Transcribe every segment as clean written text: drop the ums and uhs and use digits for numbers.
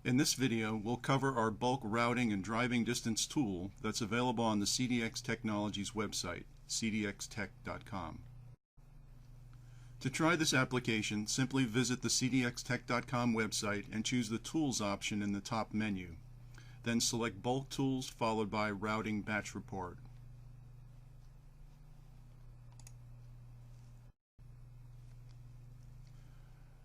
In this video, we'll cover our bulk routing and driving distance tool that's available on the CDX Technologies website, cdxtech.com. To try this application, simply visit the cdxtech.com website and choose the Tools option in the top menu. Then select Bulk Tools followed by Routing Batch Report.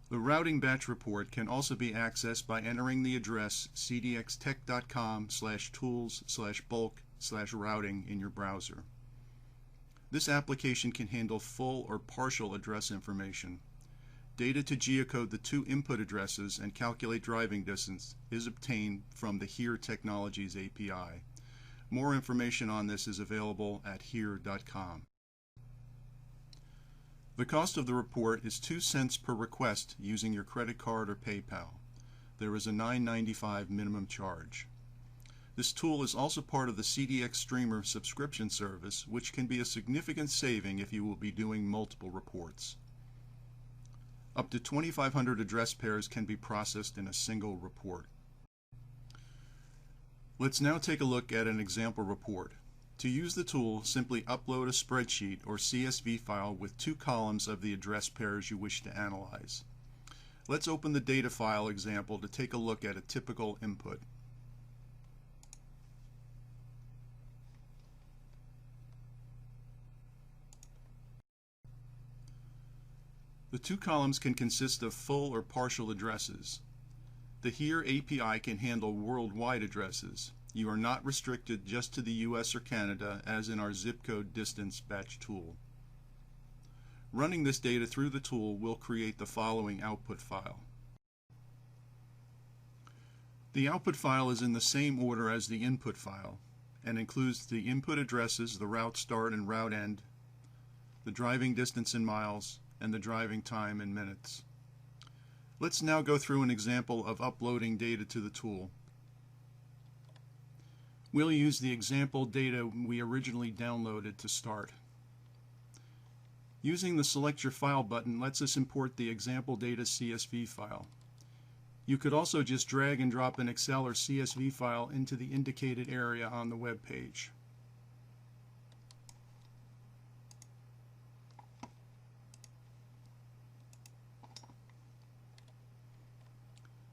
The routing batch report can also be accessed by entering the address cdxtech.com/tools/bulk/routing in your browser. This application can handle full or partial address information. Data to geocode the two input addresses and calculate driving distance is obtained from the Here Technologies API. More information on this is available at here.com. The cost of the report is 2 cents per request using your credit card or PayPal. There is a $9.95 minimum charge. This tool is also part of the CDXStreamer subscription service, which can be a significant saving if you will be doing multiple reports. Up to 2,500 address pairs can be processed in a single report. Let's now take a look at an example report. To use the tool, simply upload a spreadsheet or CSV file with 2 columns of the address pairs you wish to analyze. Let's open the data file example to take a look at a typical input. The 2 columns can consist of full or partial addresses. The Here API can handle worldwide addresses. You are not restricted just to the US or Canada, as in our zip code distance batch tool. Running this data through the tool will create the following output file. The output file is in the same order as the input file and includes the input addresses, the route start and route end, the driving distance in miles, and the driving time in minutes. Let's now go through an example of uploading data to the tool. We'll use the example data we originally downloaded to start. Using the Select Your File button lets us import the example data CSV file. You could also just drag and drop an Excel or CSV file into the indicated area on the web page.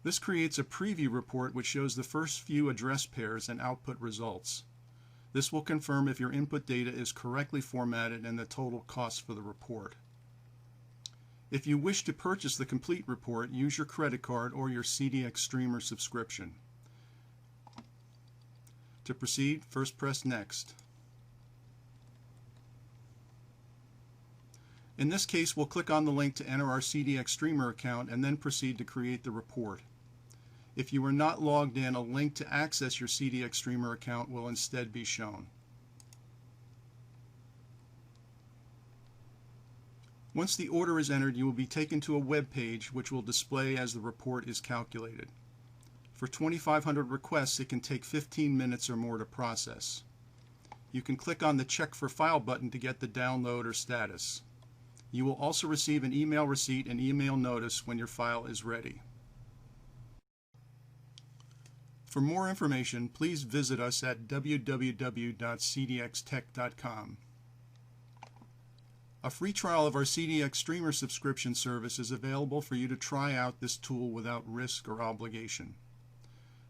This creates a preview report which shows the first few address pairs and output results. This will confirm if your input data is correctly formatted and the total cost for the report. If you wish to purchase the complete report, use your credit card or your CDXStreamer subscription. To proceed, first press Next. In this case, we'll click on the link to enter our CDXStreamer account and then proceed to create the report. If you are not logged in, a link to access your CDXStreamer account will instead be shown. Once the order is entered, you will be taken to a web page which will display as the report is calculated. For 2,500 requests, it can take 15 minutes or more to process. You can click on the Check for File button to get the download or status. You will also receive an email receipt and email notice when your file is ready. For more information, please visit us at www.cdxtech.com. A free trial of our CDXStreamer subscription service is available for you to try out this tool without risk or obligation.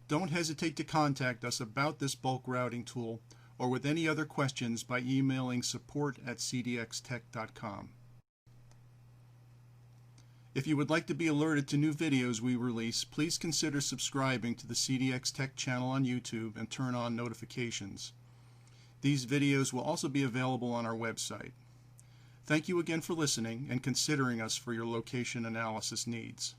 Don't hesitate to contact us about this bulk routing tool or with any other questions by emailing support@cdxtech.com. If you would like to be alerted to new videos we release, please consider subscribing to the CDX Tech channel on YouTube and turn on notifications. These videos will also be available on our website. Thank you again for listening and considering us for your location analysis needs.